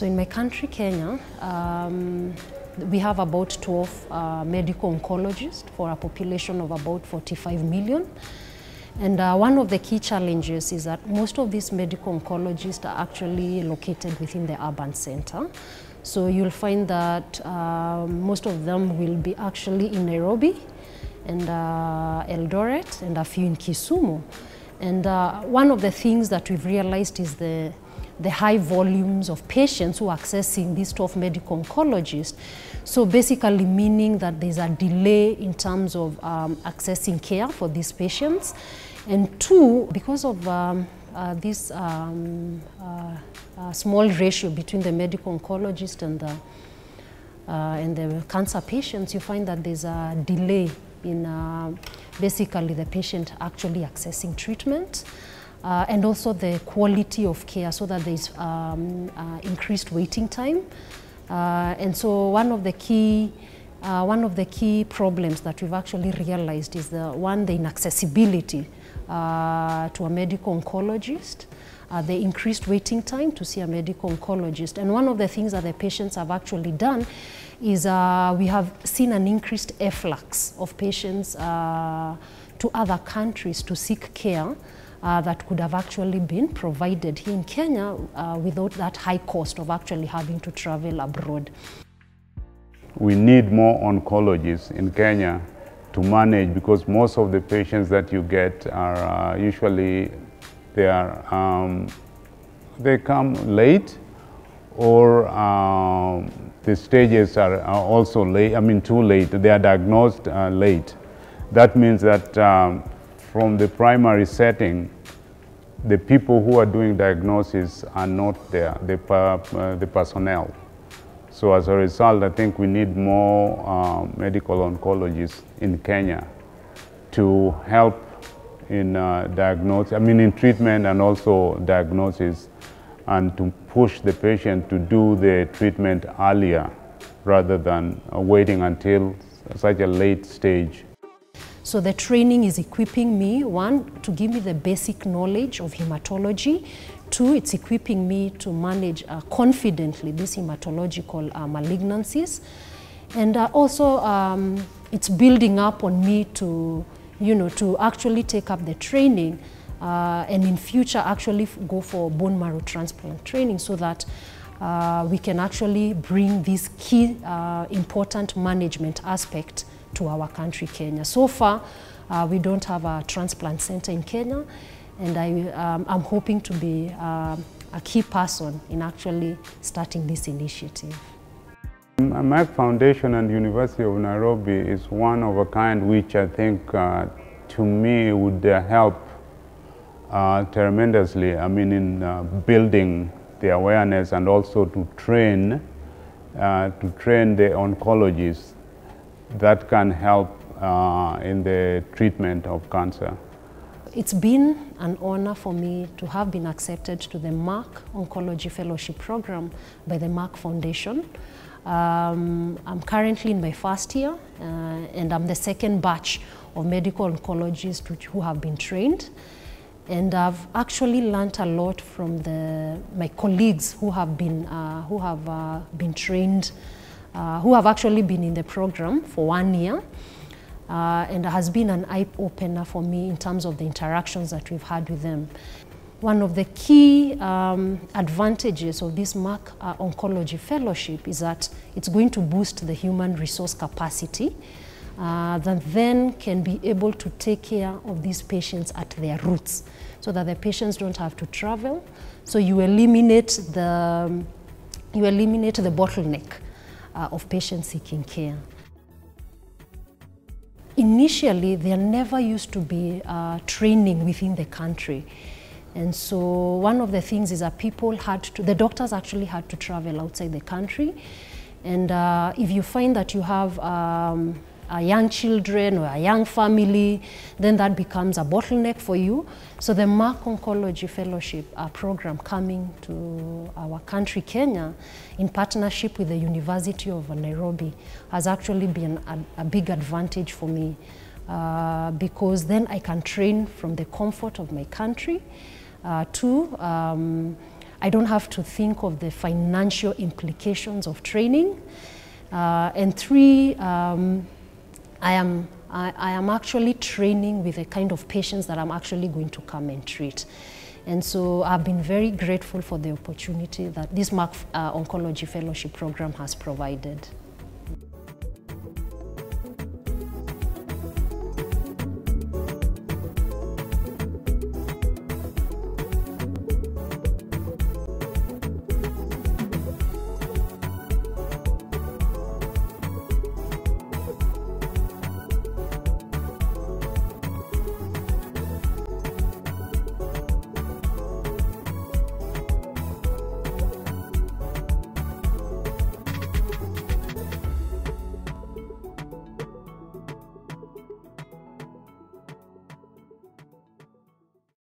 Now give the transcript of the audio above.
So in my country, Kenya, we have about 12 medical oncologists for a population of about 45 million. And one of the key challenges is that most of these medical oncologists are actually located within the urban center. So you'll find that most of them will be actually in Nairobi and Eldoret and a few in Kisumu. And one of the things that we've realized is the high volumes of patients who are accessing these 12 medical oncologists. So basically meaning that there's a delay in terms of accessing care for these patients. And two, because of this small ratio between the medical oncologist and the cancer patients, you find that there's a delay in basically the patient actually accessing treatment. And also the quality of care, so that there's increased waiting time. And so one of the key problems that we've actually realized is the inaccessibility to a medical oncologist, the increased waiting time to see a medical oncologist. And one of the things that the patients have actually done is we have seen an increased efflux of patients to other countries to seek care that could have actually been provided here in Kenya without that high cost of actually having to travel abroad. We need more oncologists in Kenya to manage, because most of the patients that you get are usually they come late, or the stages are also late. I mean, too late. They are diagnosed late. That means that from the primary setting, the people who are doing diagnosis are not there, the personnel. So as a result, I think we need more medical oncologists in Kenya to help in diagnosis, in treatment and also diagnosis, and to push the patient to do the treatment earlier rather than waiting until such a late stage. So the training is equipping me, one, to give me the basic knowledge of hematology. Two, it's equipping me to manage confidently these hematological malignancies. And also it's building up on me to, to actually take up the training and in future actually go for bone marrow transplant training, so that we can actually bring this key important management aspect to our country, Kenya. So far, we don't have a transplant center in Kenya, and I'm hoping to be a key person in actually starting this initiative. Merck Foundation and University of Nairobi is one of a kind, which I think to me would help tremendously, in building the awareness and also to train the oncologists that can help in the treatment of cancer. It's been an honor for me to have been accepted to the Merck Oncology Fellowship Program by the Merck Foundation. I'm currently in my first year, and I'm the second batch of medical oncologists who have been trained. And I've actually learned a lot from my colleagues who have been trained, who have actually been in the program for 1 year. And it has been an eye-opener for me in terms of the interactions that we've had with them. One of the key advantages of this Merck Oncology Fellowship is that it's going to boost the human resource capacity that then can be able to take care of these patients at their roots, so that the patients don't have to travel. So you eliminate the bottleneck of patients seeking care. Initially, there never used to be training within the country. And so one of the things is that the doctors actually had to travel outside the country. And if you find that you have young children or a young family, then that becomes a bottleneck for you. So the Merck Oncology Fellowship Program coming to our country, Kenya, in partnership with the University of Nairobi, has actually been a big advantage for me, because then I can train from the comfort of my country. Two, I don't have to think of the financial implications of training. And 3, I am actually training with the kind of patients that I'm actually going to come and treat. And so I've been very grateful for the opportunity that this Merck Oncology Fellowship Program has provided.